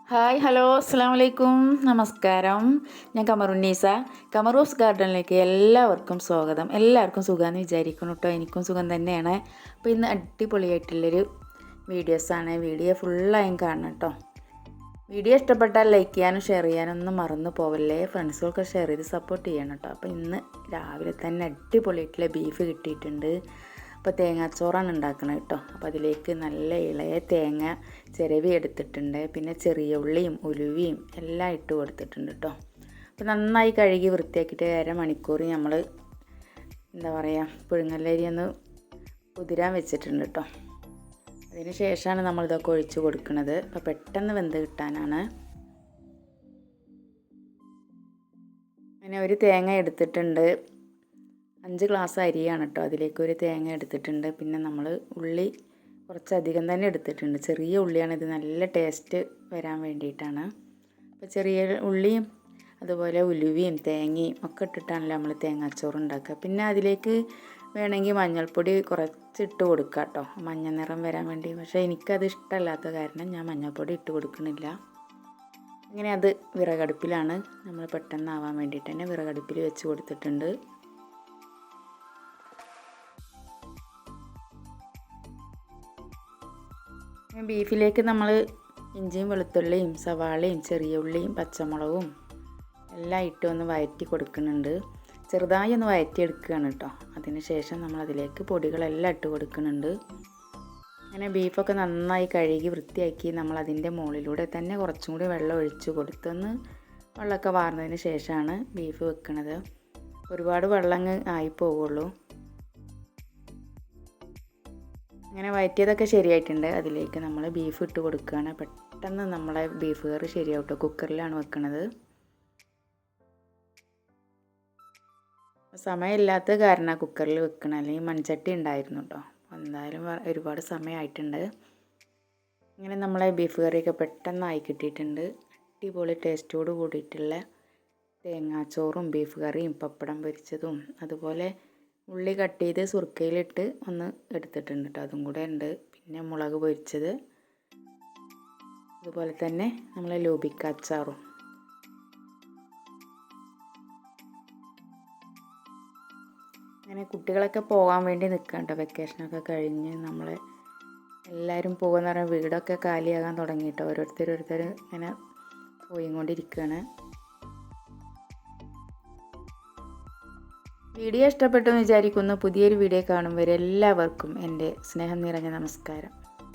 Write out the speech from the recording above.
Hi hello അസ്സാം വലൈക്കും നമസ്കാരം. ഞാൻ കമറുന്നീസ. കമറൂസ് ഗാർഡനിലേക്ക് എല്ലാവർക്കും സ്വാഗതം. എല്ലാവർക്കും സുഖമാണെന്ന് വിചാരിക്കണം കേട്ടോ. എനിക്കും സുഖം തന്നെയാണ്. അപ്പോൾ ഇന്ന് അടിപൊളിയായിട്ടുള്ളൊരു വീഡിയോസാണ്. വീഡിയോ ഫുള്ളായും കാണണം കേട്ടോ. വീഡിയോ ഇഷ്ടപ്പെട്ടാൽ ലൈക്ക് ചെയ്യാനും ഷെയർ ചെയ്യാനും ഒന്നും മറന്നു പോവല്ലേ. ഫ്രണ്ട്സുകൾക്ക് ഷെയർ ചെയ്ത് സപ്പോർട്ട് ചെയ്യണം കേട്ടോ. അപ്പോൾ ഇന്ന് രാവിലെ തന്നെ അടിപൊളിയായിട്ടുള്ള ബീഫ് കിട്ടിയിട്ടുണ്ട്. അപ്പോൾ തേങ്ങാച്ചോറാണ് ഉണ്ടാക്കുന്നത് കേട്ടോ. അപ്പോൾ അതിലേക്ക് നല്ല ഇളയ തേങ്ങ ചിരവി എടുത്തിട്ടുണ്ട്. പിന്നെ ചെറിയ ഉള്ളിയും ഉലുവയും എല്ലാം ഇട്ട് കൊടുത്തിട്ടുണ്ട് കേട്ടോ. അപ്പോൾ നന്നായി കഴുകി വൃത്തിയാക്കിയിട്ട് അരമണിക്കൂർ നമ്മൾ എന്താ പറയുക പുഴുങ്ങലരി ഒന്ന് കുതിരാൻ വെച്ചിട്ടുണ്ട് കേട്ടോ. അതിന് ശേഷമാണ് നമ്മളിതൊക്കെ ഒഴിച്ച് കൊടുക്കുന്നത്. അപ്പോൾ പെട്ടെന്ന് വെന്ത് കിട്ടാനാണ്. അങ്ങനെ ഒരു തേങ്ങ എടുത്തിട്ടുണ്ട്. 5 ഗ്ലാസ് അരിയാണ് കേട്ടോ. അതിലേക്ക് ഒരു തേങ്ങ എടുത്തിട്ടുണ്ട്. പിന്നെ നമ്മൾ ഉള്ളി കുറച്ചധികം തന്നെ എടുത്തിട്ടുണ്ട്. ചെറിയ ഉള്ളിയാണ്, ഇത് നല്ല ടേസ്റ്റ് വരാൻ വേണ്ടിയിട്ടാണ്. അപ്പോൾ ചെറിയ ഉള്ളിയും അതുപോലെ ഉലുവയും തേങ്ങയും ഒക്കെ ഇട്ടിട്ടാണല്ലോ നമ്മൾ തേങ്ങാച്ചോറ് ഉണ്ടാക്കുക. പിന്നെ അതിലേക്ക് വേണമെങ്കിൽ മഞ്ഞൾപ്പൊടി കുറച്ചിട്ട് കൊടുക്കുക കേട്ടോ, മഞ്ഞ നിറം വരാൻ വേണ്ടി. പക്ഷേ എനിക്കത് ഇഷ്ടമല്ലാത്ത കാരണം ഞാൻ മഞ്ഞൾപ്പൊടി ഇട്ട് കൊടുക്കണില്ല. അങ്ങനെ അത് വിറകടുപ്പിലാണ് നമ്മൾ പെട്ടെന്നാവാൻ വേണ്ടിയിട്ട് തന്നെ വിറകടുപ്പിൽ വെച്ച് കൊടുത്തിട്ടുണ്ട്. ബീഫിലേക്ക് നമ്മൾ ഇഞ്ചിയും വെളുത്തുള്ളിയും സവാളയും ചെറിയ ഉള്ളിയും പച്ചമുളകും എല്ലാം ഇട്ട് ഒന്ന് വഴറ്റി കൊടുക്കുന്നുണ്ട്. ചെറുതായി ഒന്ന് വഴറ്റിയെടുക്കുകയാണ് കേട്ടോ. അതിന് ശേഷം നമ്മൾ അതിലേക്ക് പൊടികളെല്ലാം ഇട്ട് കൊടുക്കുന്നുണ്ട്. അങ്ങനെ ബീഫൊക്കെ നന്നായി കഴുകി വൃത്തിയാക്കി നമ്മൾ അതിൻ്റെ മുകളിലൂടെ തന്നെ കുറച്ചും കൂടി വെള്ളം ഒഴിച്ച് കൊടുത്തൊന്ന് വെള്ളമൊക്കെ വാർന്നതിന് ശേഷമാണ് ബീഫ് വെക്കുന്നത്. ഒരുപാട് വെള്ളം ആയി പോവുള്ളൂ. അങ്ങനെ വഴറ്റിയതൊക്കെ ശരിയായിട്ടുണ്ട്. അതിലേക്ക് നമ്മൾ ബീഫ് ഇട്ട് കൊടുക്കുകയാണ്. പെട്ടെന്ന് നമ്മളെ ബീഫ് കറി ശരിയാവട്ടോ. കുക്കറിലാണ് വെക്കുന്നത്. സമയമില്ലാത്ത കാരണം കുക്കറിൽ വെക്കണം, അല്ലെങ്കിൽ മൺചട്ടി ഉണ്ടായിരുന്നു കേട്ടോ. എന്തായാലും ഒരുപാട് സമയമായിട്ടുണ്ട്. ഇങ്ങനെ നമ്മളെ ബീഫ് കറിയൊക്കെ പെട്ടെന്നായി കിട്ടിയിട്ടുണ്ട്. അടിപൊളി ടേസ്റ്റോട് കൂടിയിട്ടുള്ള തേങ്ങാച്ചോറും ബീഫ് കറിയും പപ്പടം പൊരിച്ചതും അതുപോലെ ഉള്ളി കട്ട് ചെയ്ത് സുർക്കയിലിട്ട് ഒന്ന് എടുത്തിട്ടുണ്ട് കേട്ടോ. അതും കൂടെ ഉണ്ട്. പിന്നെ മുളക് പൊരിച്ചത്, അതുപോലെ തന്നെ നമ്മളെ ലോബിക്ക അച്ചാറും. അങ്ങനെ കുട്ടികളൊക്കെ പോകാൻ വേണ്ടി നിൽക്കാം കേട്ടോ. വെക്കേഷനൊക്കെ കഴിഞ്ഞ് നമ്മൾ എല്ലാവരും പോകുമെന്ന് പറഞ്ഞാൽ വീടൊക്കെ കാലിയാകാൻ തുടങ്ങി കേട്ടോ. ഓരോരുത്തർ ഇങ്ങനെ പോയിക്കൊണ്ടിരിക്കുകയാണ്. വീഡിയോ ഇഷ്ടപ്പെട്ടു എന്ന് വിചാരിക്കുന്നു. പുതിയൊരു വീഡിയോ കാണും വരെ എല്ലാവർക്കും എൻ്റെ സ്നേഹം നിറഞ്ഞ നമസ്കാരം.